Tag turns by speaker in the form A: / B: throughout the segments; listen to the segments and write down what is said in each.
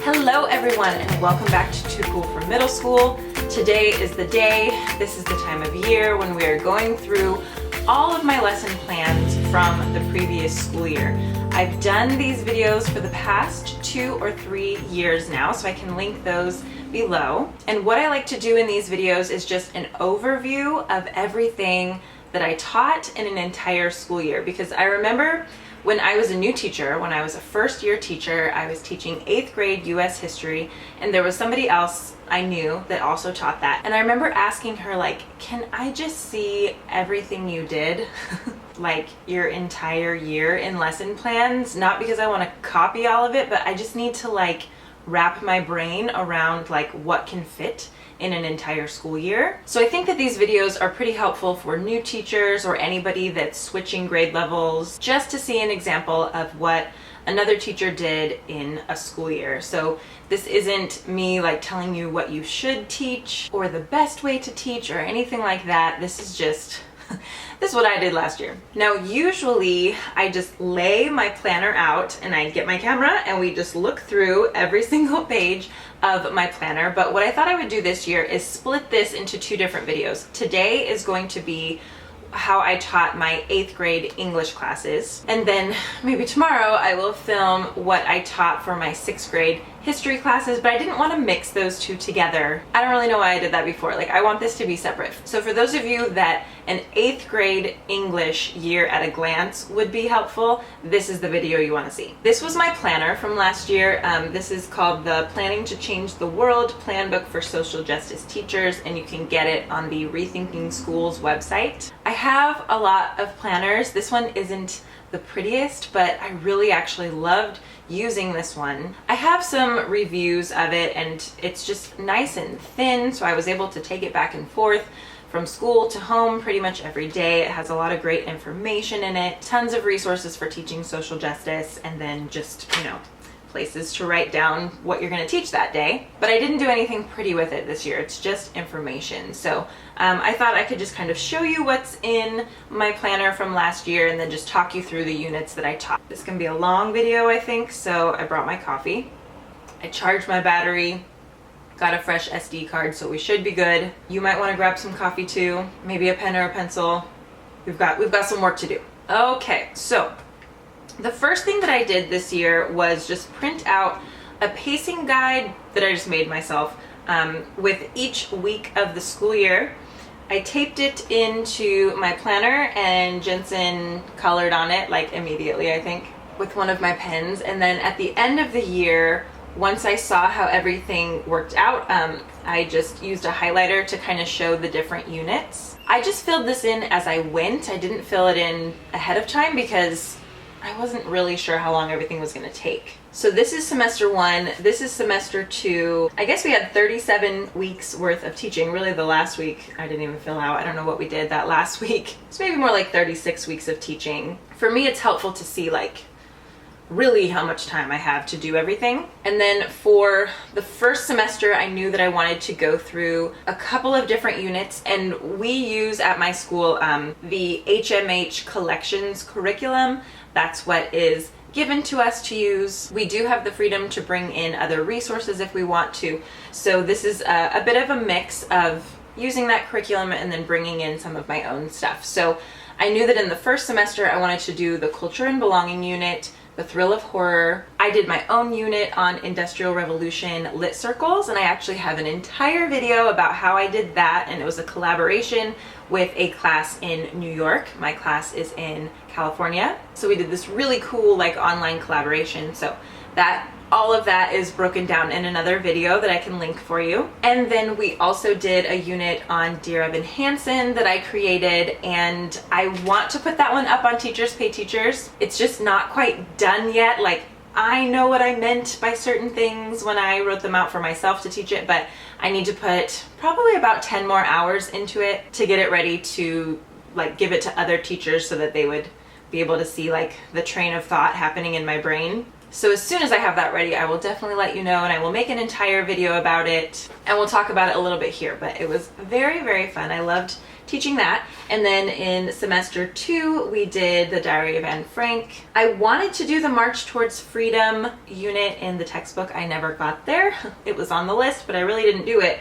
A: Hello everyone and welcome back to Too Cool for Middle School. Today is the day, this is the time of year when we are going through all of my lesson plans from the previous school year. I've done these videos for the past 2 or 3 years now, so I can link those below. And what I like to do in these videos is just an overview of everything that I taught in an entire school year, because I remember when I was a new teacher, when I was a first year teacher, I was teaching 8th grade US history, and there was somebody else I knew that also taught that. And I remember asking her, like, can I just see everything you did? Like your entire year in lesson plans? Not because I want to copy all of it, but I just need to like wrap my brain around like what can fit in an entire school year. So I think that these videos are pretty helpful for new teachers or anybody that's switching grade levels, just to see an example of what another teacher did in a school year. So this isn't me like telling you what you should teach or the best way to teach or anything like that. This is just this is what I did last year. Now, usually I just lay my planner out and I get my camera and we just look through every single page of my planner. But what I thought I would do this year is split this into 2 different videos. Today is going to be how I taught my 8th grade English classes. And then maybe tomorrow I will film what I taught for my 6th grade history classes, but I didn't want to mix those 2 together. I don't really know why I did that before. Like, I want this to be separate. So for those of you that an 8th grade English year at a glance would be helpful, this is the video you want to see. This was my planner from last year. This is called the Planning to Change the World Plan Book for Social Justice Teachers, and you can get it on the Rethinking Schools website. I have a lot of planners. This one isn't the prettiest, but I really actually loved using this one. I have some reviews of it and it's just nice and thin, so I was able to take it back and forth from school to home pretty much every day. It has a lot of great information in it, tons of resources for teaching social justice, and then just, you know, places to write down what you're going to teach that day. But I didn't do anything pretty with it this year. It's just information. So I thought I could just kind of show you what's in my planner from last year and then just talk you through the units that I taught. This can be a long video, I think, so I brought my coffee. I charged my battery, got a fresh SD card, so we should be good. You might want to grab some coffee too, maybe a pen or a pencil. We've got some work to do. Okay, so the first thing that I did this year was just print out a pacing guide that I just made myself with each week of the school year. I taped it into my planner and Jensen colored on it like immediately, I think, with one of my pens. And then at the end of the year, once I saw how everything worked out, I just used a highlighter to kind of show the different units. I just filled this in as I went. I didn't fill it in ahead of time because I wasn't really sure how long everything was going to take. So this is semester 1, this is semester 2. I guess we had 37 weeks worth of teaching. Really the last week I didn't even fill out. I don't know what we did that last week. It's maybe more like 36 weeks of teaching. For me, it's helpful to see like really how much time I have to do everything. And then for the first semester, I knew that I wanted to go through a couple of different units, and we use at my school the HMH collections curriculum. That's what is given to us to use. We do have the freedom to bring in other resources if we want to. So this is a bit of a mix of using that curriculum and then bringing in some of my own stuff. So I knew that in the first semester I wanted to do the Culture and Belonging unit, the Thrill of Horror. I did my own unit on Industrial Revolution lit circles, and I actually have an entire video about how I did that, and it was a collaboration with a class in New York. My class is in California. So we did this really cool like online collaboration. So that all of that is broken down in another video that I can link for you. And then we also did a unit on Dear Evan Hansen that I created, and I want to put that one up on Teachers Pay Teachers. It's just not quite done yet. Like, I know what I meant by certain things when I wrote them out for myself to teach it, but I need to put probably about 10 more hours into it to get it ready to like give it to other teachers so that they would be able to see like the train of thought happening in my brain. So as soon as I have that ready, I will definitely let you know, and I will make an entire video about it, and we'll talk about it a little bit here. But it was very, very fun. I loved teaching that. And then in semester 2, we did the Diary of Anne Frank. I wanted to do the March Towards Freedom unit in the textbook. I never got there. It was on the list, but I really didn't do it.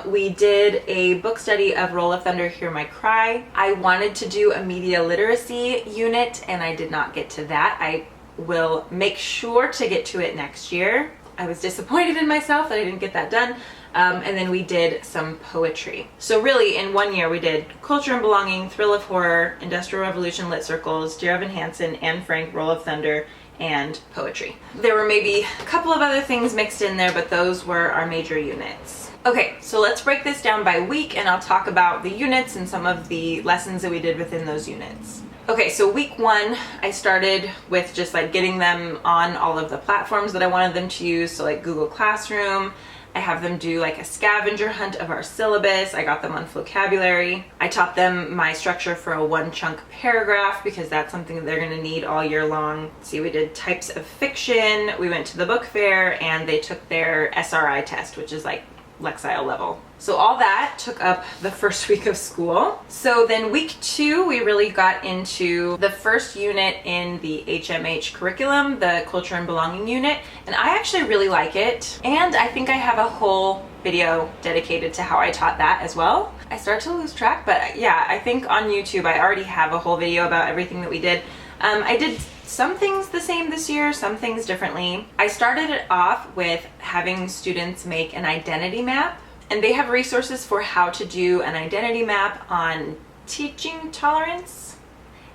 A: We did a book study of Roll of Thunder, Hear My Cry. I wanted to do a media literacy unit and I did not get to that. I will make sure to get to it next year. I was disappointed in myself that I didn't get that done. And then we did some poetry. So really in 1 year we did Culture and Belonging, Thrill of Horror, Industrial Revolution Lit Circles, Dear Evan Hansen, Anne Frank, Roll of Thunder, and poetry. There were maybe a couple of other things mixed in there, but those were our major units. Okay, so let's break this down by week and I'll talk about the units and some of the lessons that we did within those units. Okay, so week 1, I started with just like getting them on all of the platforms that I wanted them to use. So like Google Classroom, I have them do like a scavenger hunt of our syllabus. I got them on vocabulary. I taught them my structure for a 1-chunk paragraph because that's something that they're gonna need all year long. See, we did types of fiction. We went to the book fair and they took their SRI test, which is like Lexile level. So all that took up the first week of school. So then week 2, we really got into the first unit in the HMH curriculum, the Culture and Belonging unit, and I actually really like it. And I think I have a whole video dedicated to how I taught that as well. I start to lose track, but yeah, I think on YouTube I already have a whole video about everything that we did. I did some things the same this year, some things differently. I started it off with having students make an identity map, and they have resources for how to do an identity map on teaching tolerance,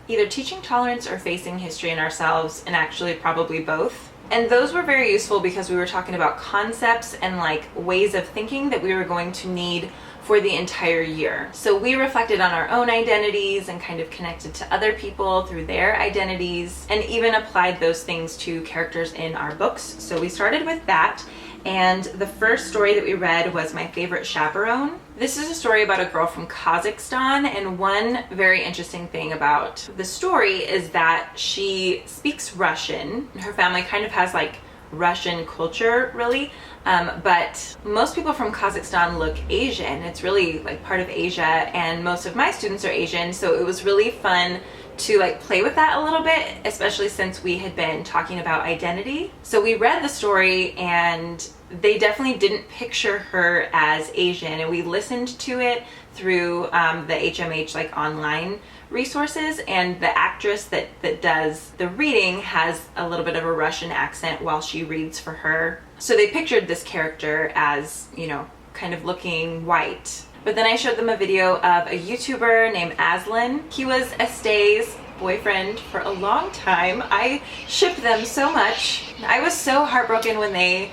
A: either teaching tolerance or facing history in ourselves, and actually probably both. And those were very useful because we were talking about concepts and like ways of thinking that we were going to need for the entire year. So we reflected on our own identities and kind of connected to other people through their identities and even applied those things to characters in our books. So we started with that. And the first story that we read was My Favorite Chaperone. This is a story about a girl from Kazakhstan, and one very interesting thing about the story is that she speaks Russian. Her family kind of has like Russian culture really, but most people from Kazakhstan look Asian. It's really like part of Asia, and most of my students are Asian, so it was really fun to like play with that a little bit, especially since we had been talking about identity. So we read the story and they definitely didn't picture her as Asian, and we listened to it through the HMH like online resources, and the actress that does the reading has a little bit of a Russian accent while she reads for her. So they pictured this character as, you know, kind of looking white. But then I showed them a video of a YouTuber named Aslan. He was Estay's boyfriend for a long time. I shipped them so much. I was so heartbroken when they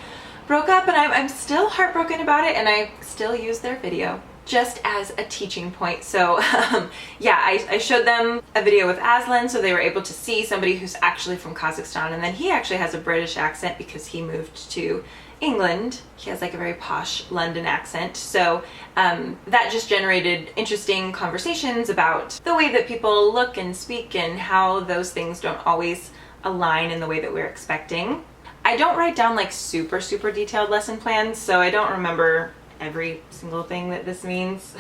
A: broke up, and I'm still heartbroken about it, and I still use their video just as a teaching point. So yeah, I showed them a video with Aslan so they were able to see somebody who's actually from Kazakhstan, and then he actually has a British accent because he moved to England. He has like a very posh London accent. So that just generated interesting conversations about the way that people look and speak and how those things don't always align in the way that we're expecting. I don't write down like super detailed lesson plans, so I don't remember every single thing that this means.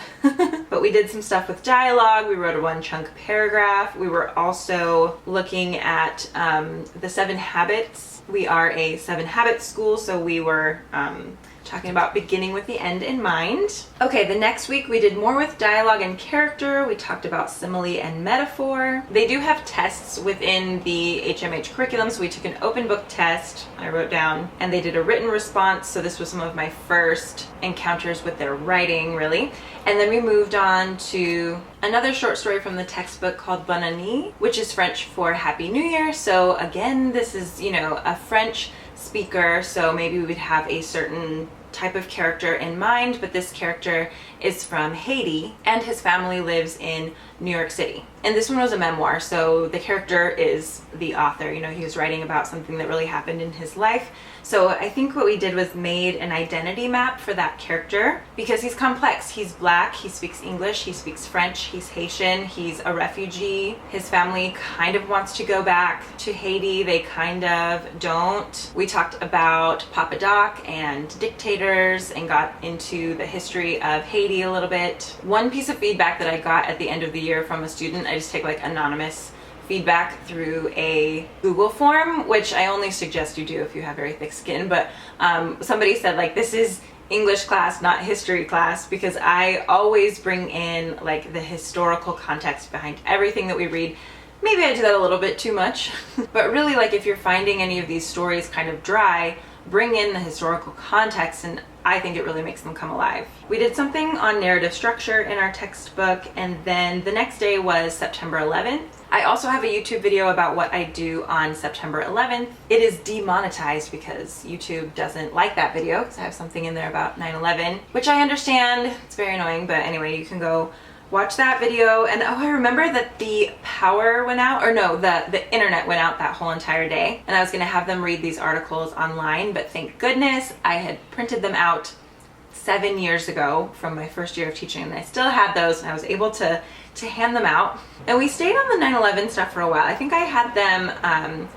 A: But we did some stuff with dialogue. We wrote a 1-chunk paragraph. We were also looking at the 7 habits. We are a 7 habits school, so we were talking about beginning with the end in mind. Okay, the next week we did more with dialogue and character. We talked about simile and metaphor. They do have tests within the HMH curriculum, so we took an open book test, I wrote down, and they did a written response, so this was some of my first encounters with their writing, really. And then we moved on to another short story from the textbook called Bonne Année, which is French for Happy New Year. So again, this is, you know, a French speaker, so maybe we would have a certain type of character in mind, but this character is from Haiti and his family lives in New York City. And this one was a memoir, so the character is the author. You know, he was writing about something that really happened in his life. So I think what we did was made an identity map for that character because he's complex. He's Black, he speaks English, he speaks French, he's Haitian, he's a refugee. His family kind of wants to go back to Haiti, they kind of don't. We talked about Papa Doc and dictators and got into the history of Haiti Haiti a little bit. One piece of feedback that I got at the end of the year from a student, I just take like anonymous feedback through a Google form, which I only suggest you do if you have very thick skin, but somebody said like, this is English class, not history class, because I always bring in like the historical context behind everything that we read. Maybe I do that a little bit too much, but really, like, if you're finding any of these stories kind of dry, bring in the historical context, and I think it really makes them come alive. We did something on narrative structure in our textbook, and then the next day was September 11th. I also have a YouTube video about what I do on September 11th. It is demonetized because YouTube doesn't like that video because I have something in there about 9/11, which I understand. It's very annoying, but anyway, you can go watch that video. And oh, I remember that the power went out, or no, the internet went out that whole entire day, and I was gonna have them read these articles online, but thank goodness I had printed them out 7 years ago from my first year of teaching, and I still had those, and I was able to hand them out. And we stayed on the 9/11 stuff for a while. I think I had them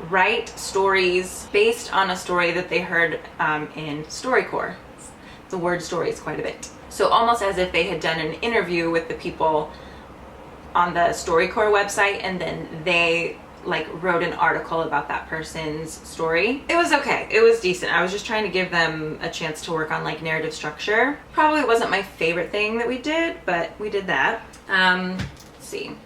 A: write stories based on a story that they heard in StoryCorps. The word story is quite a bit. So almost as if they had done an interview with the people on the StoryCorps website, and then they like wrote an article about that person's story. It was okay. It was decent. I was just trying to give them a chance to work on like narrative structure. Probably wasn't my favorite thing that we did, but we did that. Let's see.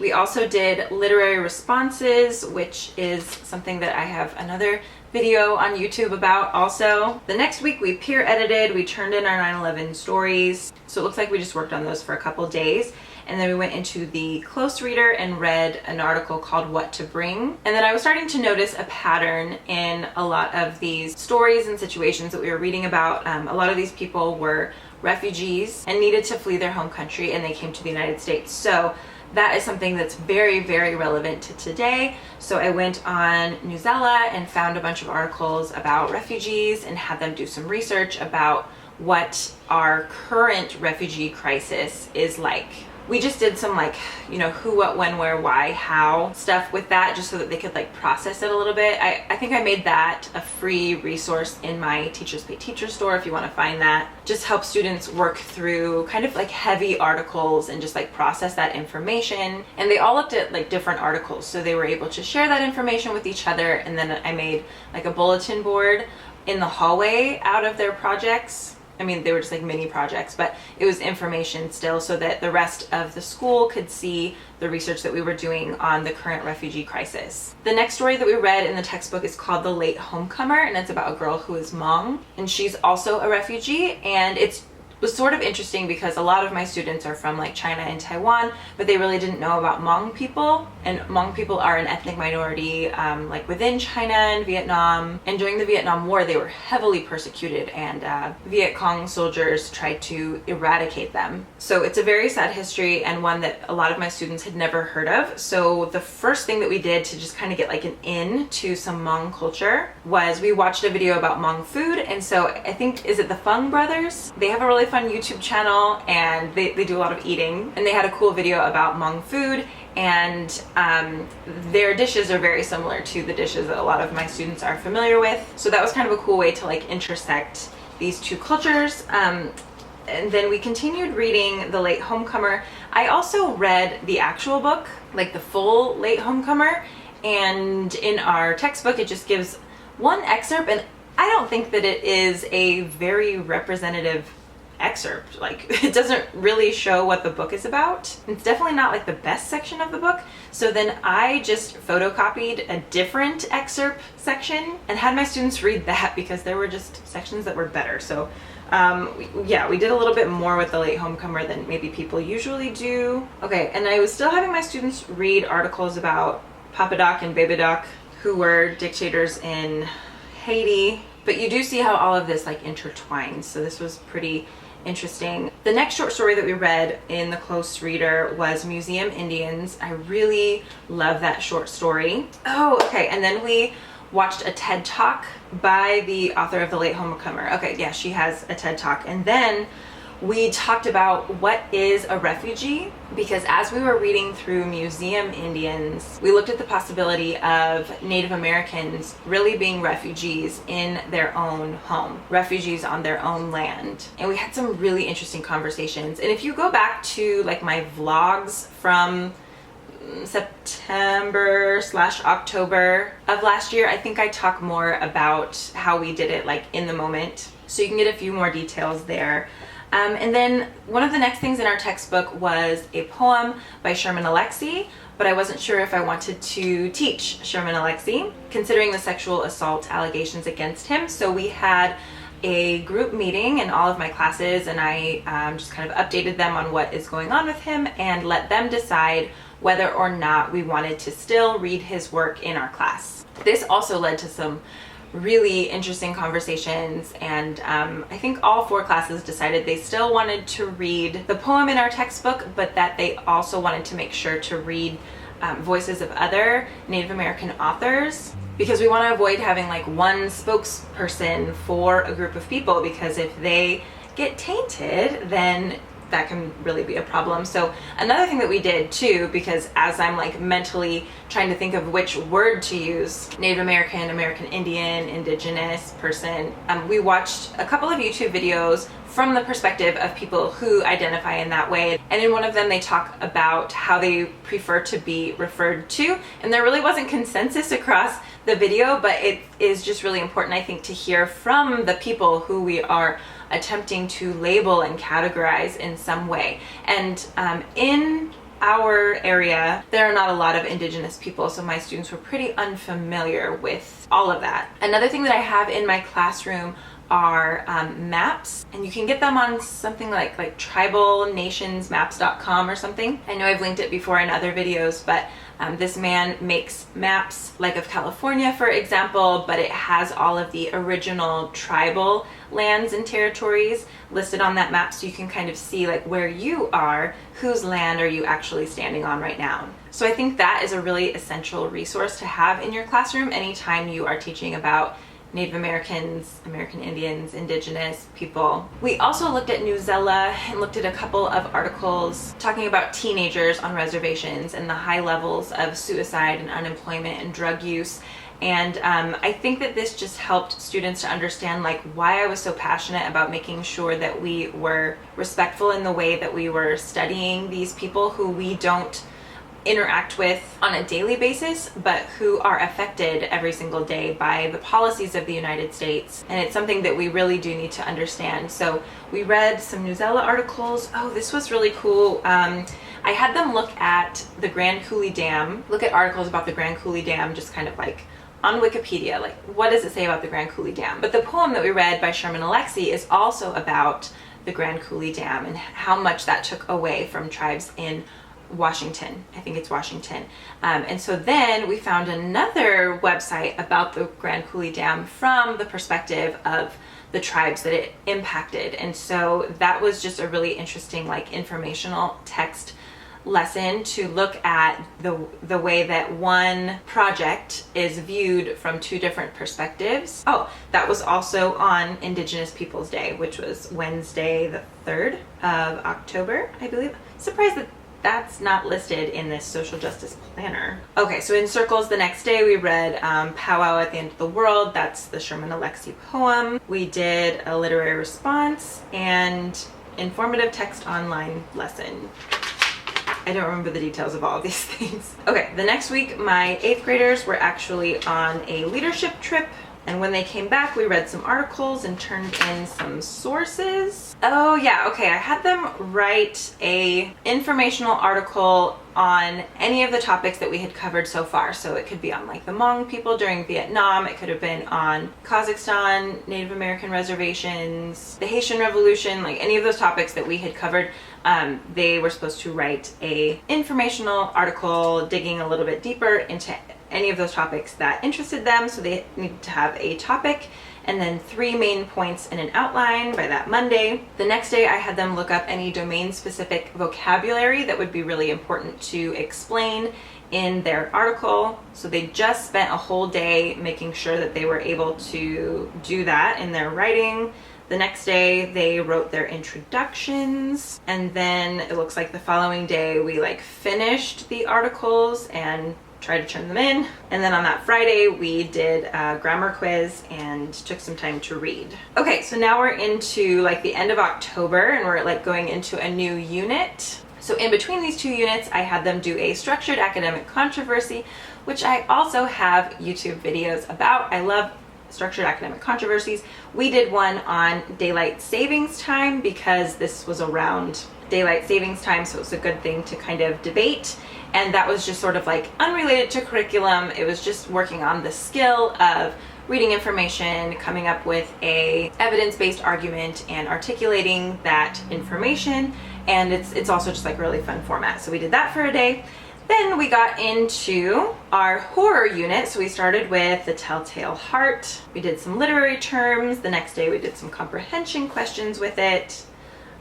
A: We also did literary responses, which is something that I have another video on YouTube about also. The next week we peer edited, we turned in our 9/11 stories. So it looks like we just worked on those for a couple days. And then we went into the close reader and read an article called What to Bring. And then I was starting to notice a pattern in a lot of these stories and situations that we were reading about. A lot of these people were refugees and needed to flee their home country, and they came to the United States. So that is something that's very, very relevant to today. So I went on Newsella and found a bunch of articles about refugees and had them do some research about what our current refugee crisis is like. We just did some like, you know, who, what, when, where, why, how stuff with that, just so that they could like process it a little bit. I think I made that a free resource in my Teachers Pay Teacher store if you want to find that. Just help students work through kind of like heavy articles and just like process that information. And they all looked at like different articles, so they were able to share that information with each other. And then I made like a bulletin board in the hallway out of their projects. I mean, they were just like mini projects, but it was information still, so that the rest of the school could see the research that we were doing on the current refugee crisis. The next story that we read in the textbook is called The Late Homecomer, and it's about a girl who is Hmong, and she's also a refugee. And it was sort of interesting because a lot of my students are from like China and Taiwan, but they really didn't know about Hmong people. And Hmong people are an ethnic minority like within China and Vietnam. And during the Vietnam War, they were heavily persecuted, and Viet Cong soldiers tried to eradicate them. So it's a very sad history, and one that a lot of my students had never heard of. So the first thing that we did to just kind of get like an in to some Hmong culture was we watched a video about Hmong food. And so I think, is it the Fung brothers? They have a really fun YouTube channel, and they do a lot of eating, and they had a cool video about Hmong food, and their dishes are very similar to the dishes that a lot of my students are familiar with. So that was kind of a cool way to like intersect these two cultures. And then we continued reading The Late Homecomer. I also read the actual book, like the full Late Homecomer, and in our textbook it just gives one excerpt, and I don't think that it is a very representative excerpt. Like, it doesn't really show what the book is about. It's definitely not like the best section of the book. So then I just photocopied a different excerpt section and had my students read that, because there were just sections that were better. So yeah, we did a little bit more with The Late Homecomer than maybe people usually do. Okay, and I was still having my students read articles about Papa Doc and Baby Doc, who were dictators in Haiti. But you do see how all of this like intertwines. So this was pretty interesting. The next short story that we read in the close reader was Museum Indians. I really love that short story. Oh, okay. And then we watched a TED Talk by the author of The Late Homecomer. Okay, yeah, she has a TED Talk. And then We talked about what is a refugee, because as we were reading through Museum Indians, we looked at the possibility of Native Americans really being refugees in their own home, refugees on their own land. And we had some really interesting conversations. And if you go back to like my vlogs from September/October of last year, I think I talk more about how we did it like in the moment. So you can get a few more details there. And then one of the next things in our textbook was a poem by Sherman Alexie, but I wasn't sure if I wanted to teach Sherman Alexie, considering the sexual assault allegations against him. So we had a group meeting in all of my classes, and I just kind of updated them on what is going on with him and let them decide whether or not we wanted to still read his work in our class. This also led to some really interesting conversations, and I think all 4 classes decided they still wanted to read the poem in our textbook, but that they also wanted to make sure to read voices of other Native American authors, because we want to avoid having like one spokesperson for a group of people, because if they get tainted, then that can really be a problem. So another thing that we did too, because as I'm like mentally trying to think of which word to use, Native American, American Indian, Indigenous person, we watched a couple of YouTube videos from the perspective of people who identify in that way. And in one of them, they talk about how they prefer to be referred to. And there really wasn't consensus across the video, but it is just really important, I think, to hear from the people who we are attempting to label and categorize in some way. And in our area, there are not a lot of Indigenous people, so my students were pretty unfamiliar with all of that. Another thing that I have in my classroom are maps, and you can get them on something like tribalnationsmaps.com or something. I know I've linked it before in other videos, but this man makes maps like of California, for example, but it has all of the original tribal lands and territories listed on that map, so you can kind of see like where you are, whose land are you actually standing on right now. So I think that is a really essential resource to have in your classroom anytime you are teaching about Native Americans, American Indians, Indigenous people. We also looked at Newsela and looked at a couple of articles talking about teenagers on reservations and the high levels of suicide and unemployment and drug use. And I think that this just helped students to understand like why I was so passionate about making sure that we were respectful in the way that we were studying these people who we don't interact with on a daily basis, but who are affected every single day by the policies of the United States. And it's something that we really do need to understand. So we read some Newsela articles. Oh, this was really cool. I had them look at the Grand Coulee Dam, look at articles about the Grand Coulee Dam, just kind of like on Wikipedia, like what does it say about the Grand Coulee Dam? But the poem that we read by Sherman Alexie is also about the Grand Coulee Dam and how much that took away from tribes in Washington. I think it's Washington. And so then we found another website about the Grand Coulee Dam from the perspective of the tribes that it impacted. And so that was just a really interesting like informational text lesson to look at the way that one project is viewed from 2 different perspectives. Oh, that was also on Indigenous Peoples Day, which was Wednesday the 3rd of October, I believe. Surprised that that's not listed in this social justice planner. Okay, so in circles the next day we read Powwow at the End of the World. That's the Sherman Alexie poem. We did a literary response and informative text online lesson. I don't remember the details of all of these things. Okay, the next week my 8th graders were actually on a leadership trip. And when they came back, we read some articles and turned in some sources. Oh yeah, okay, I had them write a informational article on any of the topics that we had covered so far. So it could be on like the Hmong people during Vietnam, it could have been on Kazakhstan, Native American reservations, the Haitian Revolution, like any of those topics that we had covered. They were supposed to write a informational article digging a little bit deeper into any of those topics that interested them. So they needed to have a topic and then 3 main points in an outline by that Monday. The next day I had them look up any domain specific vocabulary that would be really important to explain in their article. So they just spent a whole day making sure that they were able to do that in their writing. The next day they wrote their introductions, and then it looks like the following day we like finished the articles and tried to turn them in. And then on that Friday we did a grammar quiz and took some time to read. Okay, so now we're into like the end of October and we're like going into a new unit. So in between these two units, I had them do a structured academic controversy, which I also have YouTube videos about. I love structured academic controversies. We did one on daylight savings time because this was around daylight savings time, so it was a good thing to kind of debate. And that was just sort of like unrelated to curriculum. It was just working on the skill of reading information, coming up with a evidence-based argument and articulating that information. And it's also just like a really fun format. So we did that for a day. Then we got into our horror unit. So we started with The Telltale Heart. We did some literary terms. The next day we did some comprehension questions with it.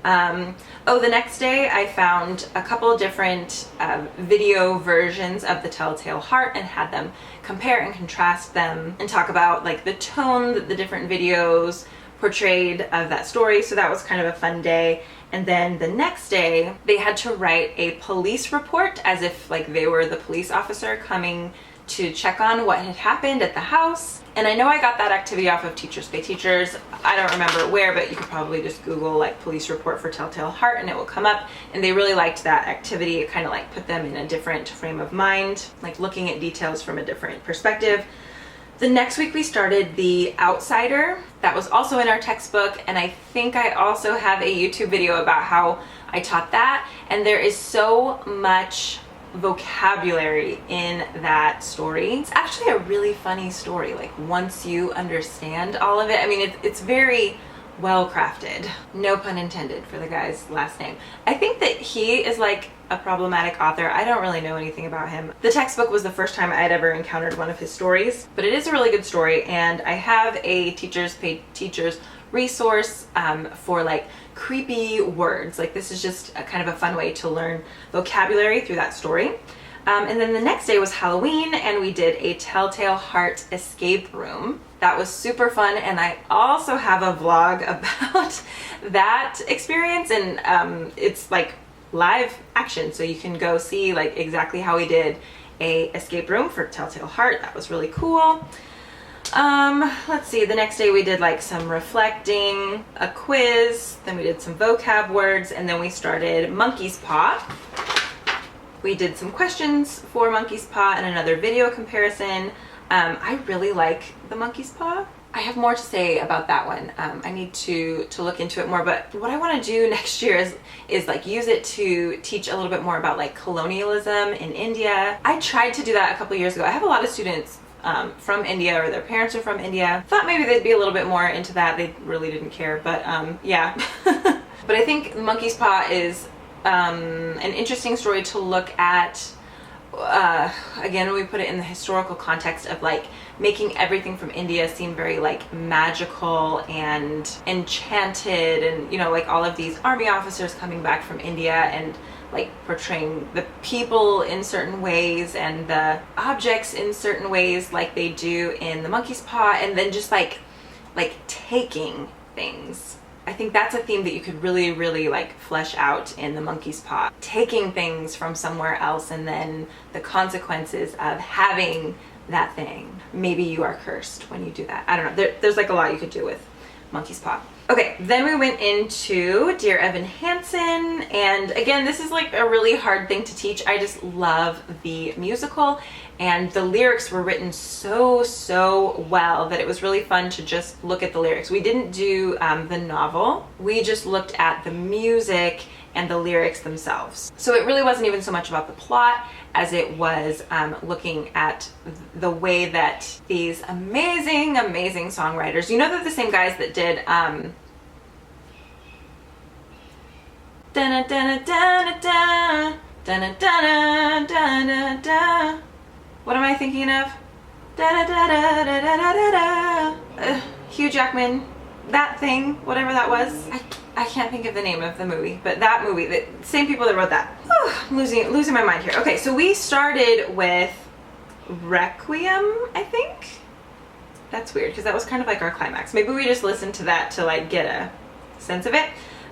A: The next day I found a couple different video versions of The Telltale Heart and had them compare and contrast them and talk about like the tone that the different videos portrayed of that story. So that was kind of a fun day. And then the next day they had to write a police report as if like they were the police officer coming to check on what had happened at the house. And I know I got that activity off of Teachers Pay Teachers. I don't remember where, but you could probably just Google like police report for Telltale Heart and it will come up. And they really liked that activity. It kind of like put them in a different frame of mind, like looking at details from a different perspective. The next week we started The Outsider. That was also in our textbook, and I think I also have a YouTube video about how I taught that. And there is so much vocabulary in that story. It's actually a really funny story, like once you understand all of it. I mean, it's very well crafted. No pun intended for the guy's last name. I think that he is like a problematic author. I don't really know anything about him. The textbook was the first time I'd ever encountered one of his stories, but it is a really good story, and I have a Teachers Pay Teachers resource for like creepy words. Like this is just a kind of a fun way to learn vocabulary through that story. And then the next day was Halloween and we did a Telltale Heart escape room. That was super fun, and I also have a vlog about that experience, and it's like live action, so you can go see like exactly how we did a escape room for Telltale Heart. That was really cool. Let's see, the next day we did like some reflecting, a quiz, then we did some vocab words, and then we started Monkey's Paw. We did some questions for Monkey's Paw and another video comparison. I really like the Monkey's Paw. I have more to say about that one. I need to look into it more, but what I want to do next year is like use it to teach a little bit more about like colonialism in India. I tried to do that a couple years ago. I have a lot of students from India, or their parents are from India. Thought maybe they'd be a little bit more into that. They really didn't care, but yeah. But I think Monkey's Paw is an interesting story to look at. Again, we put it in the historical context of like making everything from India seem very like magical and enchanted, and you know, like all of these army officers coming back from India and like portraying the people in certain ways and the objects in certain ways like they do in the Monkey's Paw, and then just like taking things. I think that's a theme that you could really like flesh out in the Monkey's Paw. Taking things from somewhere else and then the consequences of having that thing. Maybe you are cursed when you do that. I don't know. There's like a lot you could do with Monkey's Paw. Okay, then we went into Dear Evan Hansen, and again, this is like a really hard thing to teach. I just love the musical, and the lyrics were written so well that it was really fun to just look at the lyrics. We didn't do the novel. We just looked at the music and the lyrics themselves. So it really wasn't even so much about the plot as it was looking at the way that these amazing songwriters, you know, they're the same guys that did what am I thinking of? Hugh Jackman, that thing, whatever that was. I can't think of the name of the movie, but that movie, the same people that wrote that. I'm losing my mind here. Okay, so we started with Requiem, I think. That's weird because that was kind of like our climax. Maybe we just listened to that to like get a sense of it.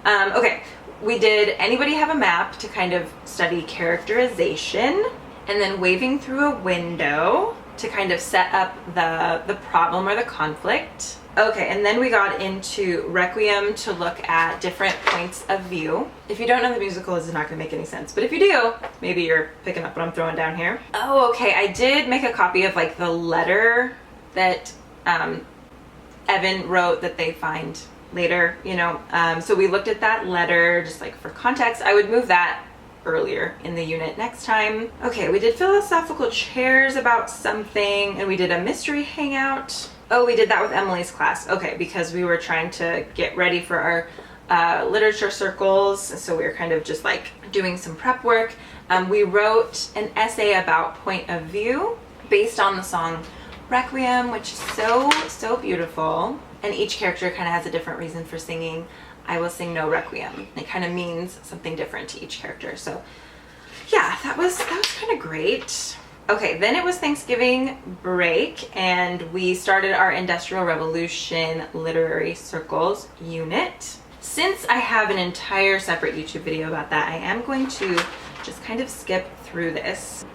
A: Okay, we did Anybody Have a Map to kind of study characterization, and then Waving Through a Window to kind of set up the problem or the conflict. Okay, and then we got into Requiem to look at different points of view. If you don't know the musical, this is not gonna make any sense, but if you do, maybe you're picking up what I'm throwing down here. Oh, okay, I did make a copy of like the letter that Evan wrote that they find later, you know. So we looked at that letter just like for context. I would move that earlier in the unit next time. Okay, we did philosophical chairs about something, and we did a mystery hangout. Oh, we did that with Emily's class. Okay, because we were trying to get ready for our literature circles, so we were kind of just like doing some prep work. We wrote an essay about point of view based on the song Requiem, which is so beautiful, and each character kind of has a different reason for singing. I will sing no Requiem. It kind of means something different to each character. So yeah, that was kind of great. Okay, then it was Thanksgiving break, and we started our Industrial Revolution Literary Circles unit. Since I have an entire separate YouTube video about that, I am going to just kind of skip through this.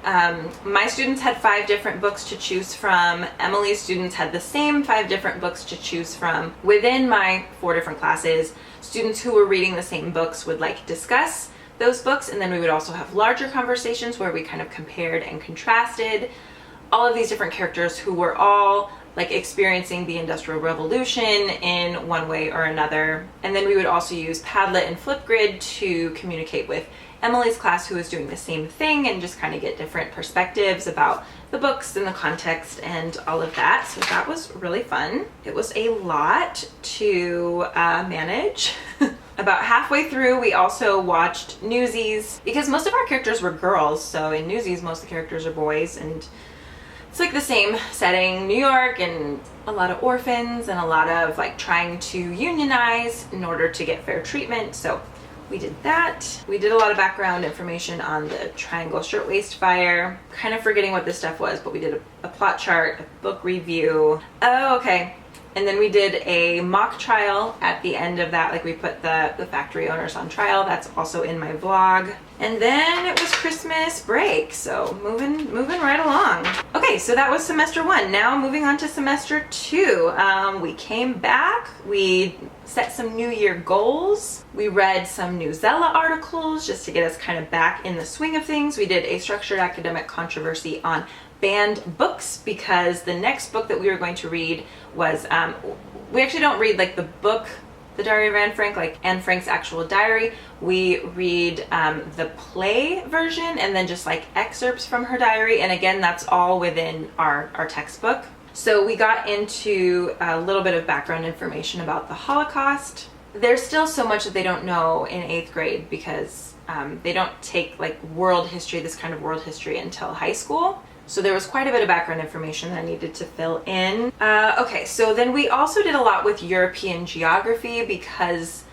A: My students had 5 different books to choose from. Emily's students had the same 5 different books to choose from. Within my 4 different classes, students who were reading the same books would like discuss those books, and then we would also have larger conversations where we kind of compared and contrasted all of these different characters who were all like experiencing the Industrial Revolution in one way or another. And then we would also use Padlet and Flipgrid to communicate with Emily's class, who was doing the same thing, and just kind of get different perspectives about the books and the context and all of that. So that was really fun. It was a lot to manage. About halfway through, we also watched Newsies, because most of our characters were girls, so in Newsies most of the characters are boys, and it's like the same setting, New York, and a lot of orphans and a lot of like trying to unionize in order to get fair treatment. So we did that. We did a lot of background information on the Triangle Shirtwaist Fire. Kind of forgetting what this stuff was, but we did a plot chart, a book review. Oh, okay. And then we did a mock trial at the end of that. Like we put the factory owners on trial. That's also in my vlog. And then it was Christmas break. So moving right along. Okay, so that was semester 1. Now moving on to semester 2. We came back. We set some New Year goals. We read some Newsella articles just to get us kind of back in the swing of things. We did a structured academic controversy on banned books, because the next book that we were going to read was, we actually don't read like the book, The Diary of Anne Frank, like Anne Frank's actual diary. We read the play version and then just like excerpts from her diary. And again, that's all within our textbook. So we got into a little bit of background information about the Holocaust. There's still so much that they don't know in 8th grade, because they don't take like world history, this kind of world history, until high school. So there was quite a bit of background information that I needed to fill in. Okay, so then we also did a lot with European geography, because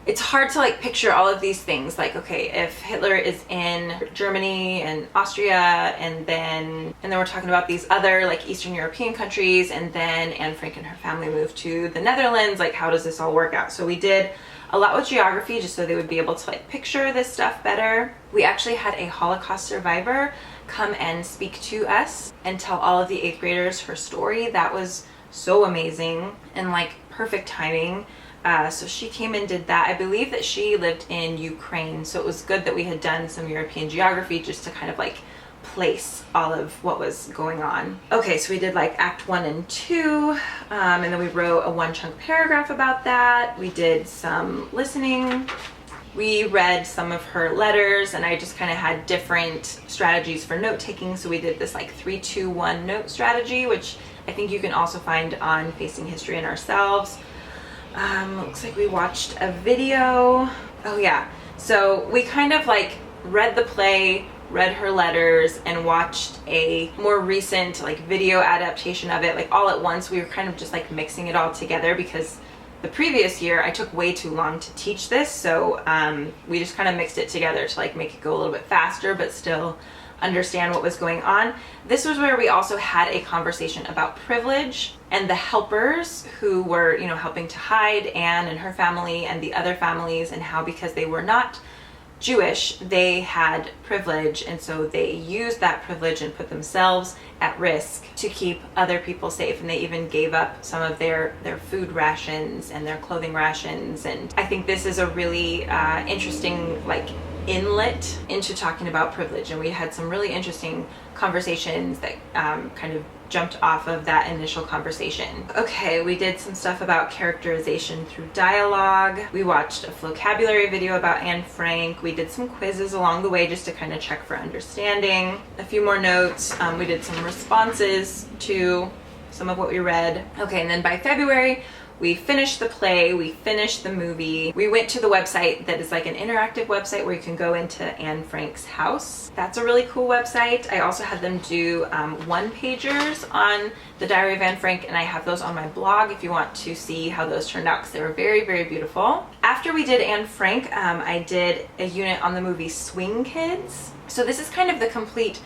A: it's hard to like picture all of these things. Like, okay, if Hitler is in Germany and Austria, and then we're talking about these other like Eastern European countries, and then Anne Frank and her family moved to the Netherlands, like how does this all work out? So we did a lot with geography just so they would be able to like picture this stuff better. We actually had a Holocaust survivor come and speak to us and tell all of the 8th graders her story. That was so amazing and like perfect timing. So she came and did that. I believe that she lived in Ukraine, so it was good that we had done some European geography just to kind of like place all of what was going on. Okay, so we did like Act 1 and 2, and then we wrote a 1-chunk paragraph about that. We did some listening. We read some of her letters, and I just kind of had different strategies for note taking. So we did this like 3-2-1 note strategy, which I think you can also find on Facing History and Ourselves. Looks like we watched a video. Oh yeah, so we kind of like read the play, read her letters, and watched a more recent like video adaptation of it, like all at once. We were kind of just like mixing it all together, because the previous year I took way too long to teach this, so we just kind of mixed it together to like make it go a little bit faster but still understand what was going on. This was where we also had a conversation about privilege and the helpers who were, you know, helping to hide Anne and her family and the other families, and how because they were not Jewish, they had privilege, and so they used that privilege and put themselves at risk to keep other people safe. And they even gave up some of their food rations and their clothing rations. And I think this is a really interesting like inlet into talking about privilege, and we had some really interesting conversations that kind of jumped off of that initial conversation. Okay, we did some stuff about characterization through dialogue. We watched a vocabulary video about Anne Frank. We did some quizzes along the way just to kind of check for understanding. A few more notes. We did some responses to some of what we read. Okay, and then by February, we finished the play, we finished the movie. We went to the website that is like an interactive website where you can go into Anne Frank's house. That's a really cool website. I also had them do one-pagers on the Diary of Anne Frank, and I have those on my blog if you want to see how those turned out, because they were very, very beautiful. After we did Anne Frank, I did a unit on the movie Swing Kids. So this is kind of the complete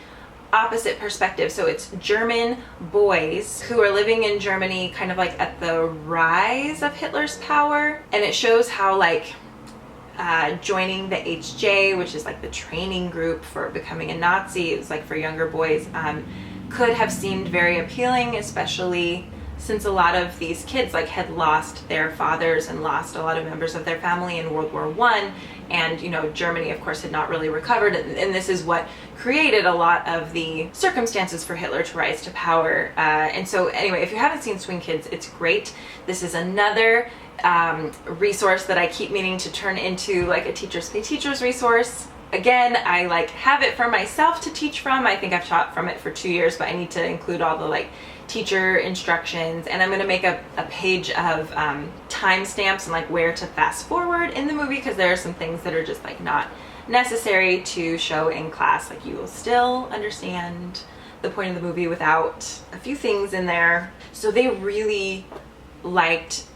A: opposite perspective. So it's German boys who are living in Germany kind of like at the rise of Hitler's power, and it shows how like joining the HJ, which is like the training group for becoming a Nazi, it's like for younger boys, could have seemed very appealing, especially since a lot of these kids like had lost their fathers and lost a lot of members of their family in World War I. And, you know, Germany, of course, had not really recovered. And this is what created a lot of the circumstances for Hitler to rise to power. And so anyway, if you haven't seen Swing Kids, it's great. This is another resource that I keep meaning to turn into like a Teachers Pay Teachers resource. Again, I like have it for myself to teach from. I think I've taught from it for 2 years, but I need to include all the like teacher instructions, and I'm going to make a page of timestamps and like where to fast forward in the movie, because there are some things that are just like not necessary to show in class. Like you will still understand the point of the movie without a few things in there. So they really liked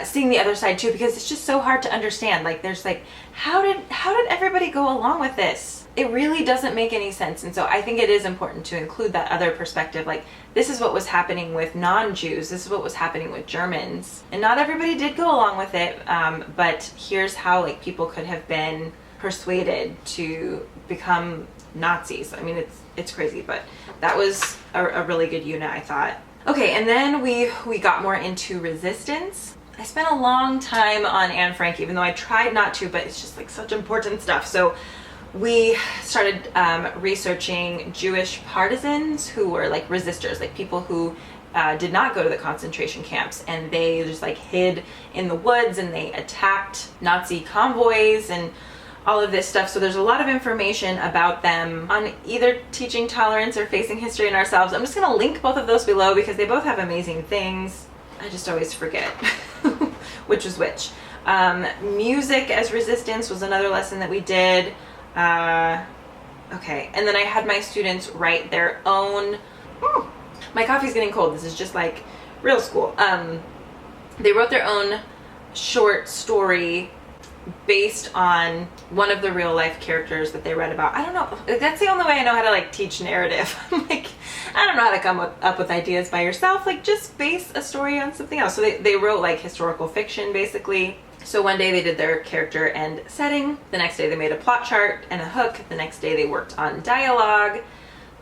A: seeing the other side too, because it's just so hard to understand. Like there's like, how did everybody go along with this? It really doesn't make any sense. And so I think it is important to include that other perspective. Like this is what was happening with non-Jews. This is what was happening with Germans. And not everybody did go along with it. But here's how like people could have been persuaded to become Nazis. I mean, it's crazy, but that was a really good unit, I thought. Okay, and then we got more into resistance. I spent a long time on Anne Frank, even though I tried not to, but it's just like such important stuff. So we started researching Jewish partisans who were like resistors, like people who did not go to the concentration camps, and they just like hid in the woods and they attacked Nazi convoys and all of this stuff. So there's a lot of information about them on either Teaching Tolerance or Facing History and Ourselves. I'm just going to link both of those below because they both have amazing things. I just always forget which is which. Music as resistance was another lesson that we did. Okay, and then I had my students write their own, my coffee's getting cold, this is just like real school. They wrote their own short story based on one of the real life characters that they read about. I don't know, that's the only way I know how to like teach narrative. I'm like, I don't know how to come up with ideas by yourself, like just base a story on something else. So they wrote like historical fiction basically. So one day they did their character and setting, the next day they made a plot chart and a hook, the next day they worked on dialogue,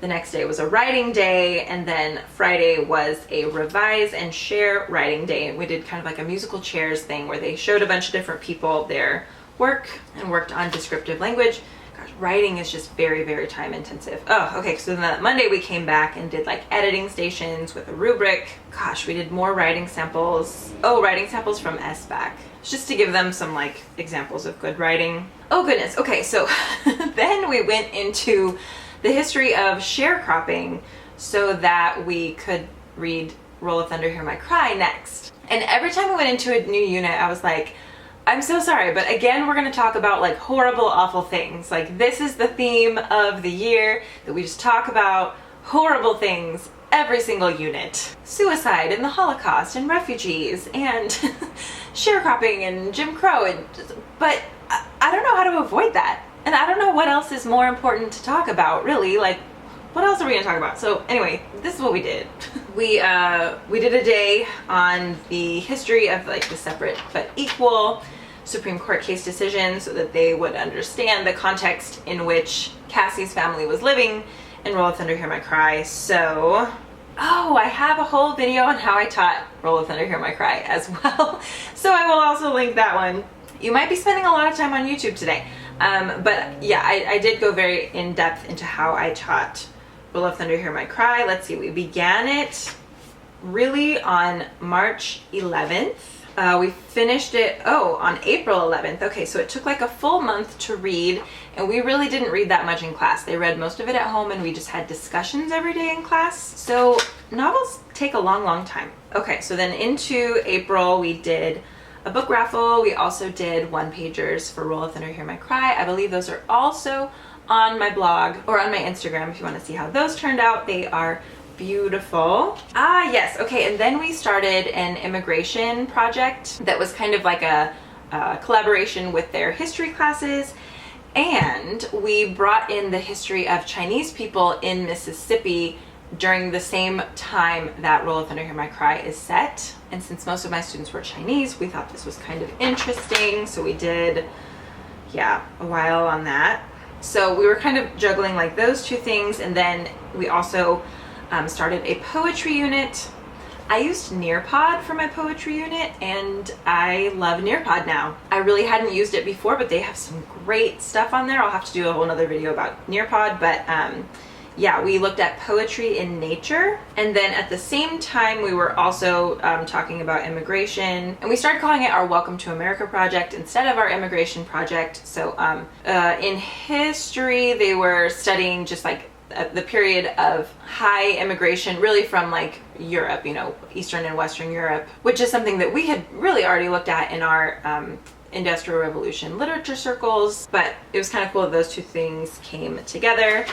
A: the next day was a writing day, and then Friday was a revise and share writing day. And we did kind of like a musical chairs thing where they showed a bunch of different people their work and worked on descriptive language. Gosh, writing is just very, very time intensive. Oh, okay, so then that Monday we came back and did like editing stations with a rubric. Gosh, we did more writing samples. Oh, writing samples from SBAC. Just to give them some like examples of good writing. Oh goodness, okay, so then we went into the history of sharecropping so that we could read Roll of Thunder, Hear My Cry next. And every time we went into a new unit, I was like, I'm so sorry, but again, we're gonna talk about like horrible, awful things. Like this is the theme of the year, that we just talk about horrible things every single unit. Suicide and the Holocaust and refugees and sharecropping and Jim Crow. But I don't know how to avoid that. And I don't know what else is more important to talk about, really. Like, what else are we gonna talk about? So anyway, this is what we did. We did a day on the history of like the separate but equal Supreme Court case decisions so that they would understand the context in which Cassie's family was living in Roll of Thunder, Hear My Cry. So, oh, I have a whole video on how I taught Roll of Thunder, Hear My Cry as well. So I will also link that one. You might be spending a lot of time on YouTube today. But yeah, I did go very in depth into how I taught Roll of Thunder, Hear My Cry. Let's see, we began it really on March 11th. We finished it, on April 11th. Okay, so it took like a full month to read, and we really didn't read that much in class. They read most of it at home, and we just had discussions every day in class. So novels take a long, long time. Okay, so then into April, we did a book raffle. We also did one-pagers for Roll of Thunder, Hear My Cry. I believe those are also on my blog or on my Instagram if you want to see how those turned out. They are beautiful. Ah, yes. Okay, and then we started an immigration project that was kind of like a collaboration with their history classes, and we brought in the history of Chinese people in Mississippi during the same time that Roll of Thunder, Hear My Cry is set. And since most of my students were Chinese, we thought this was kind of interesting, so we did, a while on that. So we were kind of juggling like those two things, and then we also started a poetry unit. I used Nearpod for my poetry unit, and I love Nearpod now. I really hadn't used it before, but they have some great stuff on there. I'll have to do a whole nother video about Nearpod, but yeah, we looked at poetry in nature, and then at the same time we were also talking about immigration, and we started calling it our Welcome to America project instead of our immigration project. So in history they were studying just like the period of high immigration, really from like Europe, Eastern and Western Europe, which is something that we had really already looked at in our Industrial Revolution literature circles, but it was kind of cool that those two things came together.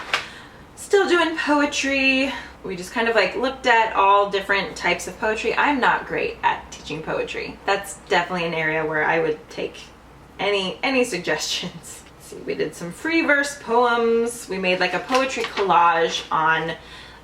A: Still doing poetry. We just kind of like looked at all different types of poetry. I'm not great at teaching poetry. That's definitely an area where I would take any suggestions. Let's see, we did some free verse poems. We made like a poetry collage on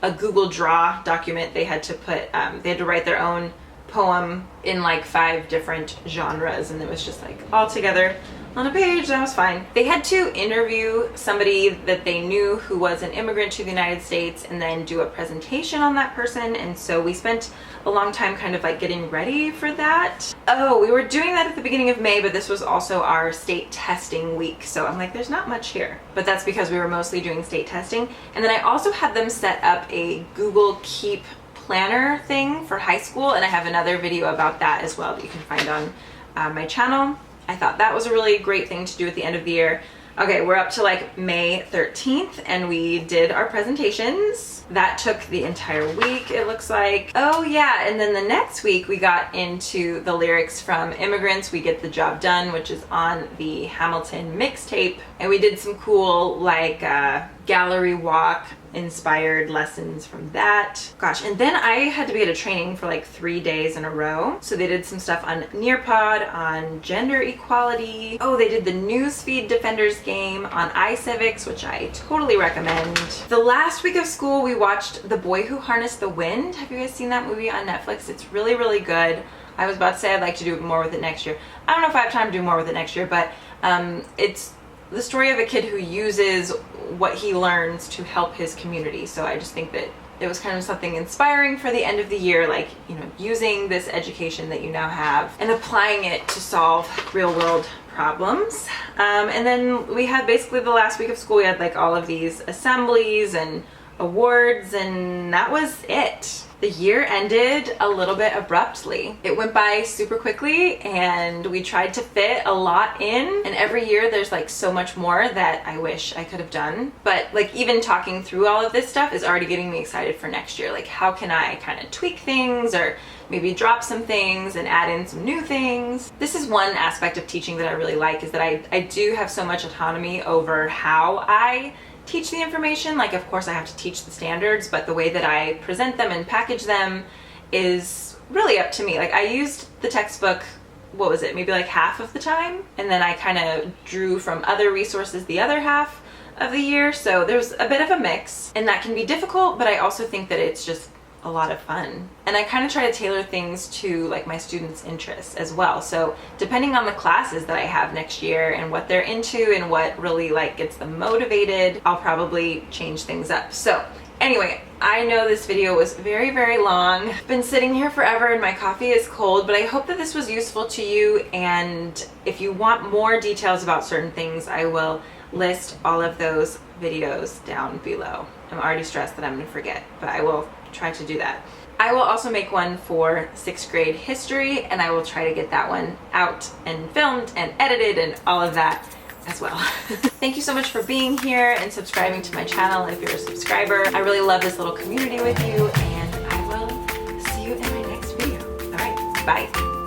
A: a Google Draw document. They had to put, they had to write their own poem in like 5 different genres, and it was just like all together on a page. That was fine. They had to interview somebody that they knew who was an immigrant to the United States and then do a presentation on that person, and so we spent a long time kind of like getting ready for that. Oh, we were doing that at the beginning of May, but this was also our state testing week, so I'm like, there's not much here, but that's because we were mostly doing state testing. And then I also had them set up a Google Keep planner thing for high school, and I have another video about that as well that you can find on my channel. I thought that was a really great thing to do at the end of the year. Okay, we're up to like May 13th, and we did our presentations. That took the entire week, it looks like. Oh yeah, and then the next week we got into the lyrics from Immigrants We Get the Job Done, which is on the Hamilton mixtape. And we did some cool like gallery walk inspired lessons from that. Gosh, and then I had to be at a training for like 3 days in a row. So they did some stuff on Nearpod, on gender equality. Oh, they did the Newsfeed Defenders game on iCivics, which I totally recommend. The last week of school, we watched The Boy Who Harnessed the Wind. Have you guys seen that movie on Netflix? It's really, really good. I was about to say I'd like to do more with it next year. I don't know if I have time to do more with it next year, but it's the story of a kid who uses what he learns to help his community. So I just think that it was kind of something inspiring for the end of the year, like, using this education that you now have and applying it to solve real world problems. And then we had basically the last week of school, we had like all of these assemblies and awards, and that was it. The year ended a little bit abruptly. It went by super quickly, and we tried to fit a lot in, and every year there's like so much more that I wish I could have done. But like even talking through all of this stuff is already getting me excited for next year. Like, how can I kind of tweak things or maybe drop some things and add in some new things? This is one aspect of teaching that I really like, is that I do have so much autonomy over how I teach the information. Like, of course I have to teach the standards, but the way that I present them and package them is really up to me. Like, I used the textbook what was it, maybe like half of the time. And then I kind of drew from other resources the other half of the year. So there's a bit of a mix, and that can be difficult, but I also think that it's just a lot of fun. And I kind of try to tailor things to like my students' interests as well. So depending on the classes that I have next year and what they're into and what really like gets them motivated, I'll probably change things up. So anyway, I know this video was very, very long. I've been sitting here forever and my coffee is cold, but I hope that this was useful to you. And if you want more details about certain things, I will list all of those videos down below. I'm already stressed that I'm gonna forget, but I will try to do that. I will also make one for 6th grade history, and I will try to get that one out and filmed and edited and all of that as well. Thank you so much for being here and subscribing to my channel if you're a subscriber. I really love this little community with you, and I will see you in my next video. All right, bye.